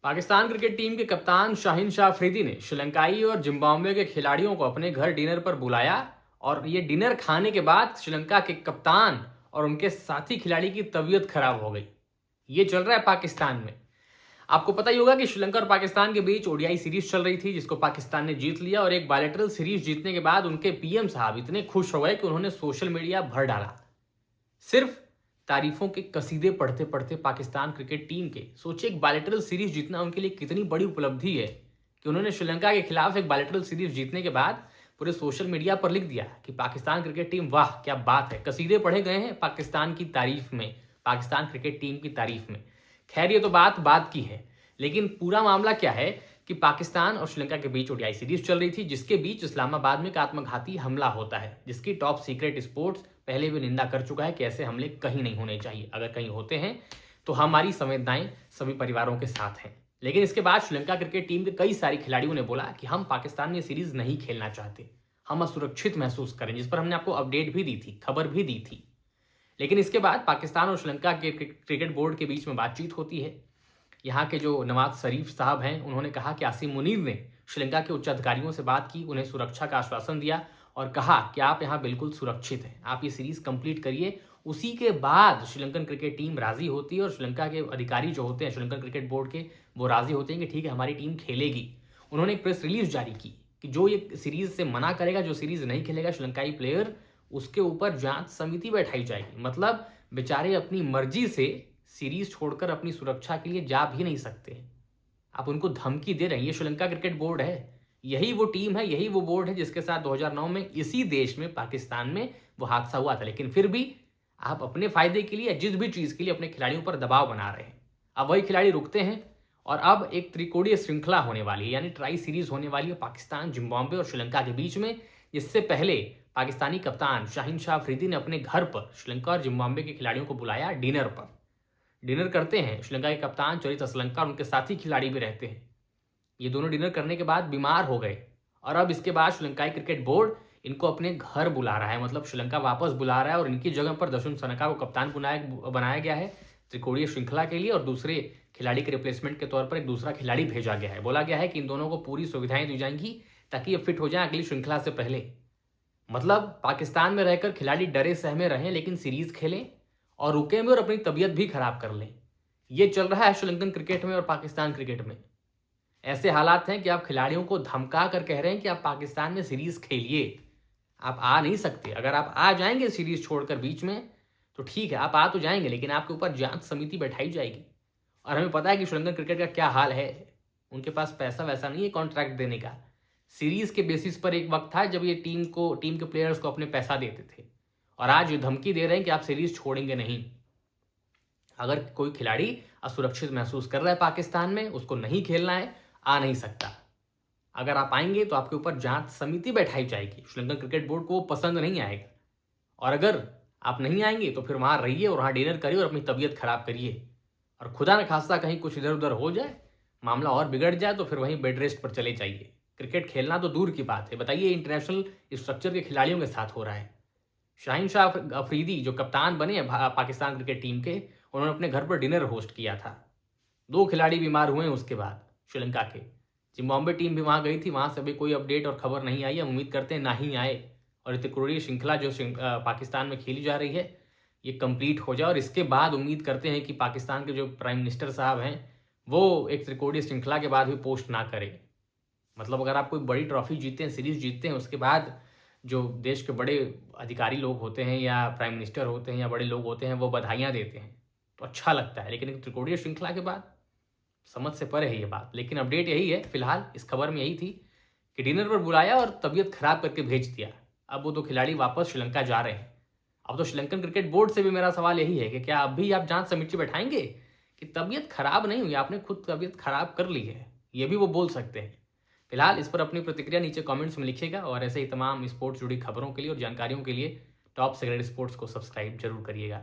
Pakistan cricket team के कप्तान शाहीन शाह अफरीदी ने श्रीलंकाई और जिम्बाब्वे के खिलाड़ियों को अपने घर डिनर पर बुलाया और ये डिनर खाने के बाद श्रीलंका के कप्तान और उनके साथी खिलाड़ी की तबीयत खराब हो गई। ये चल रहा है पाकिस्तान में। आपको पता ही होगा कि श्रीलंका और पाकिस्तान के बीच ओडीआई सीरीज चल रही थी, जिसको पाकिस्तान ने जीत लिया और एक बायलैटरल सीरीज जीतने के बाद उनके पीएम साहब इतने खुश हो गए कि उन्होंने सोशल मीडिया भर डाला। सिर्फ तारीफों के कसीदे पढ़ते पढ़ते पाकिस्तान क्रिकेट टीम के सोचिए, एक बायलैटरल सीरीज जीतना उनके लिए कितनी बड़ी उपलब्धि है कि उन्होंने श्रीलंका के खिलाफ एक बायलैटरल सीरीज जीतने के बाद पूरे सोशल मीडिया पर लिख दिया कि पाकिस्तान क्रिकेट टीम, वाह क्या बात है। कसीदे पढ़े गए हैं पाकिस्तान की तारीफ में, पाकिस्तान क्रिकेट टीम की तारीफ में। खैर, ये तो बात की है, लेकिन पूरा मामला क्या है कि पाकिस्तान और श्रीलंका के बीच ओडीआई सीरीज चल रही थी, जिसके बीच इस्लामाबाद में एक आत्मघाती हमला होता है, जिसकी टॉप सीक्रेट स्पोर्ट्स पहले भी निंदा कर चुका है कि ऐसे हमले कहीं नहीं होने चाहिए। अगर कहीं होते हैं तो हमारी संवेदनाएं सभी परिवारों के साथ हैं। लेकिन इसके बाद श्रीलंका क्रिकेट टीम के कई सारे खिलाड़ियों ने बोला कि हम पाकिस्तान में सीरीज नहीं खेलना चाहते, हम असुरक्षित महसूस करें, जिस पर हमने आपको अपडेट भी दी थी, खबर भी दी थी। लेकिन इसके बाद पाकिस्तान और श्रीलंका के क्रिकेट बोर्ड के बीच में बातचीत होती है। यहाँ के जो नवाज शरीफ साहब हैं, उन्होंने कहा कि आसिम मुनीर ने श्रीलंका के उच्च अधिकारियों से बात की, उन्हें सुरक्षा का आश्वासन दिया और कहा कि आप यहाँ बिल्कुल सुरक्षित हैं, आप ये सीरीज कंप्लीट करिए। उसी के बाद श्रीलंकन क्रिकेट टीम राजी होती है और श्रीलंका के अधिकारी जो होते हैं श्रीलंकन क्रिकेट बोर्ड के, वो राजी होते हैं कि ठीक है, हमारी टीम खेलेगी। उन्होंने एक प्रेस रिलीज जारी की कि जो ये सीरीज से मना करेगा, जो सीरीज नहीं खेलेगा श्रीलंकाई प्लेयर, उसके ऊपर जांच समिति बैठाई जाएगी। मतलब बेचारे अपनी मर्जी से सीरीज छोड़कर अपनी सुरक्षा के लिए जा भी नहीं सकते। आप उनको धमकी दे रहे हैं। ये श्रीलंका क्रिकेट बोर्ड है, यही वो टीम है, यही वो बोर्ड है जिसके साथ 2009 में इसी देश में, पाकिस्तान में, वो हादसा हुआ था। लेकिन फिर भी आप अपने फायदे के लिए, जिस भी चीज के लिए अपने खिलाड़ियों पर दबाव बना रहे हैं। अब वही खिलाड़ी रुकते हैं और अब एक त्रिकोणीय श्रृंखला होने वाली है, यानी ट्राई सीरीज होने वाली है पाकिस्तान, जिम्बाब्वे और श्रीलंका के बीच में। जिससे पहले पाकिस्तानी कप्तान शाहीन शाह अफरीदी ने अपने घर पर श्रीलंका और जिम्बाब्वे के खिलाड़ियों को बुलाया डिनर पर। डिनर करते हैं श्रीलंका के कप्तान चरित असलंका और उनके साथी खिलाड़ी भी रहते हैं। ये दोनों डिनर करने के बाद बीमार हो गए और अब इसके बाद श्रीलंकाई क्रिकेट बोर्ड इनको अपने घर बुला रहा है, मतलब श्रीलंका वापस बुला रहा है और इनकी जगह पर दशुन सनका को कप्तान बनाया गया है त्रिकोणीय श्रृंखला के लिए, और दूसरे खिलाड़ी के रिप्लेसमेंट के तौर पर एक दूसरा खिलाड़ी भेजा गया है। बोला गया है कि इन दोनों को पूरी सुविधाएं दी जाएंगी ताकि ये फिट हो जाए अगली श्रृंखला से पहले। मतलब पाकिस्तान में रहकर खिलाड़ी डरे सहमे रहें, लेकिन सीरीज खेलें और रुके में और अपनी तबीयत भी खराब कर लें। ये चल रहा है श्रीलंकन क्रिकेट में और पाकिस्तान क्रिकेट में। ऐसे हालात हैं कि आप खिलाड़ियों को धमका कर कह रहे हैं कि आप पाकिस्तान में सीरीज खेलिए, आप आ नहीं सकते। अगर आप आ जाएंगे सीरीज छोड़कर बीच में तो ठीक है, आप आ तो जाएंगे, लेकिन आपके ऊपर जांच समिति बैठाई जाएगी। और हमें पता है कि श्रीलंकन क्रिकेट का क्या हाल है, उनके पास पैसा वैसा नहीं है कॉन्ट्रैक्ट देने का। सीरीज के बेसिस पर एक वक्त था जब ये टीम के प्लेयर्स को अपने पैसा देते थे, और आज ये धमकी दे रहे हैं कि आप सीरीज छोड़ेंगे नहीं। अगर कोई खिलाड़ी असुरक्षित महसूस कर रहा है पाकिस्तान में, उसको नहीं खेलना है, आ नहीं सकता। अगर आप आएंगे तो आपके ऊपर जांच समिति बैठाई जाएगी। श्रीलंकन क्रिकेट बोर्ड को वो पसंद नहीं आएगा। और अगर आप नहीं आएंगे तो फिर वहां रहिए और वहां डिनर करिए और अपनी तबीयत खराब करिए, और खुदा न खास्ता कहीं कुछ इधर उधर हो जाए, मामला और बिगड़ जाए, तो फिर वहीं बेड रेस्ट पर चले जाइए। क्रिकेट खेलना तो दूर की बात है, बताइए इंटरनेशनल स्ट्रक्चर के खिलाड़ियों के साथ हो रहा है। शाहीन शाह अफरीदी जो कप्तान बने पाकिस्तान क्रिकेट टीम के, उन्होंने अपने घर पर डिनर होस्ट किया था। 2 खिलाड़ी बीमार हुए हैं उसके बाद श्रीलंका के। जिम्बाब्वे टीम भी वहां गई थी, वहां से भी कोई अपडेट और खबर नहीं आई है। उम्मीद करते हैं ना ही आए और त्रिकोणीय श्रृंखला जो पाकिस्तान में खेली जा रही है ये कंप्लीट हो जाए, और इसके बाद उम्मीद करते हैं कि पाकिस्तान के जो प्राइम मिनिस्टर साहब हैं वो एक त्रिकोणीय श्रृंखला के बाद भी पोस्ट ना करें। मतलब अगर आप कोई बड़ी ट्रॉफी जीतते हैं, सीरीज जीतते हैं, उसके बाद जो देश के बड़े अधिकारी लोग होते हैं या प्राइम मिनिस्टर होते हैं या बड़े लोग होते हैं, वो बधाइयाँ देते हैं तो अच्छा लगता है। लेकिन एक त्रिकोणीय श्रृंखला के बाद समझ से परे है ये बात। लेकिन अपडेट यही है फिलहाल, इस खबर में यही थी कि डिनर पर बुलाया और तबीयत खराब करके भेज दिया। अब वो 2 खिलाड़ी वापस श्रीलंका जा रहे हैं। अब तो श्रीलंकन क्रिकेट बोर्ड से भी मेरा सवाल यही है कि क्या अब भी आप जांच समिति बैठाएंगे कि तबीयत खराब नहीं हुई, आपने खुद तबीयत खराब कर ली है, ये भी वो बोल सकते हैं। फिलहाल इस पर अपनी प्रतिक्रिया नीचे कमेंट्स में लिखिएगा, और ऐसे ही तमाम स्पोर्ट्स जुड़ी खबरों के लिए और जानकारियों के लिए टॉप सीक्रेट स्पोर्ट्स को सब्सक्राइब जरूर करिएगा।